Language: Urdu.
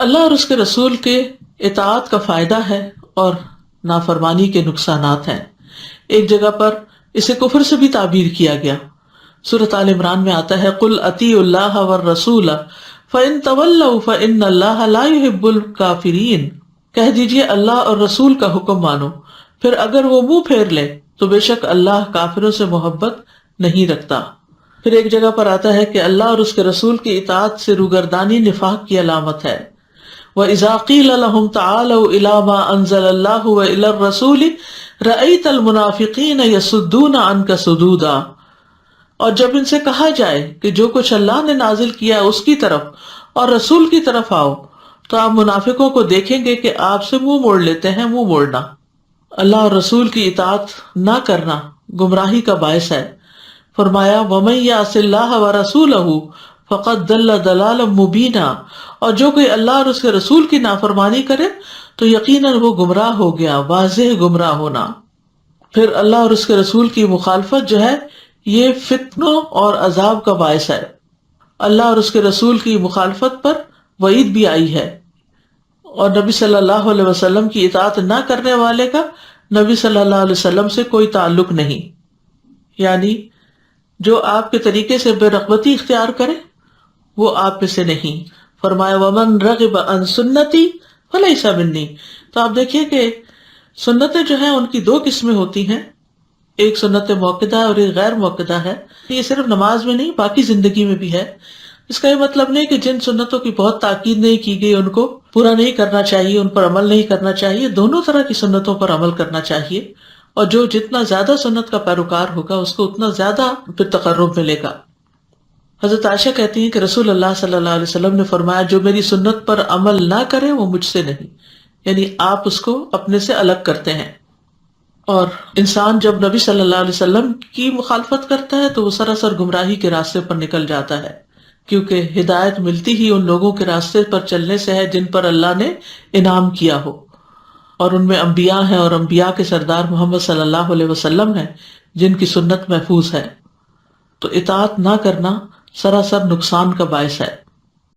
اللہ اور اس کے رسول کے اطاعت کا فائدہ ہے اور نافرمانی کے نقصانات ہیں۔ ایک جگہ پر اسے کفر سے بھی تعبیر کیا گیا۔ سورۃ آل عمران میں آتا ہے قل اطیعوا اللہ والرسول فإن تولوا فإن اللہ لا يحب الکافرین، کہہ دیجئے اللہ اور رسول کا حکم مانو، پھر اگر وہ منہ پھیر لے تو بے شک اللہ کافروں سے محبت نہیں رکھتا۔ پھر ایک جگہ پر آتا ہے کہ اللہ اور اس کے رسول کی اطاعت سے روگردانی نفاق کی علامت ہے۔ وَإِذَا قِيلَ لَهُمْ تَعَالَوْا إِلَىٰ مَا أَنزَلَ اللَّهُ وَإِلَى الرَّسُولِ رَأَيْتَ الْمُنَافِقِينَ يَصُدُّونَ عَنْكَ صُدُودًا، اور جب ان سے کہا جائے کہ جو کچھ اللہ نے نازل کیا ہے اس کی طرف اور رسول کی طرف آؤ، تو آپ منافقوں کو دیکھیں گے کہ آپ سے منہ موڑ لیتے ہیں، منہ موڑنا۔ اللہ اور رسول کی اطاعت نہ کرنا گمراہی کا باعث ہے۔ فرمایا وَمَن يَعْصِ اللَّهَ وَرَسُولَهُ فَقَدْ ضَلَّ ضَلَالًا مُبِينًا، اور جو کوئی اللہ اور اس کے رسول کی نافرمانی کرے تو یقیناً وہ گمراہ ہو گیا، واضح گمراہ ہونا۔ پھر اللہ اور اس کے رسول کی مخالفت جو ہے یہ فتنوں اور عذاب کا باعث ہے۔ اللہ اور اس کے رسول کی مخالفت پر وعید بھی آئی ہے، اور نبی صلی اللہ علیہ وسلم کی اطاعت نہ کرنے والے کا نبی صلی اللہ علیہ وسلم سے کوئی تعلق نہیں، یعنی جو آپ کے طریقے سے بے رغبتی اختیار کرے وہ آپ میں سے نہیں۔ فرمایا وَمَن رَغِبَ عَن سُنَّتِي فَلَيْسَ مِنِّي۔ تو آپ دیکھیے کہ سنتیں جو ہیں ان کی دو قسمیں ہوتی ہیں، ایک سنت موقدہ اور ایک غیر موقدہ ہے۔ یہ صرف نماز میں نہیں باقی زندگی میں بھی ہے۔ اس کا یہ مطلب نہیں کہ جن سنتوں کی بہت تاکید نہیں کی گئی ان کو پورا نہیں کرنا چاہیے، ان پر عمل نہیں کرنا چاہیے۔ دونوں طرح کی سنتوں پر عمل کرنا چاہیے، اور جو جتنا زیادہ سنت کا پیروکار ہوگا اس کو اتنا زیادہ پھر تقرب ملے گا۔ حضرت عائشہ کہتی ہیں کہ رسول اللہ صلی اللہ علیہ وسلم نے فرمایا جو میری سنت پر عمل نہ کرے وہ مجھ سے نہیں، یعنی آپ اس کو اپنے سے الگ کرتے ہیں۔ اور انسان جب نبی صلی اللہ علیہ وسلم کی مخالفت کرتا ہے تو وہ سراسر گمراہی کے راستے پر نکل جاتا ہے، کیونکہ ہدایت ملتی ہی ان لوگوں کے راستے پر چلنے سے ہے جن پر اللہ نے انعام کیا ہو، اور ان میں انبیاء ہیں، اور انبیاء کے سردار محمد صلی اللہ علیہ وسلم ہیں جن کی سنت محفوظ ہے۔ تو اطاعت نہ کرنا سراسر نقصان کا باعث ہے۔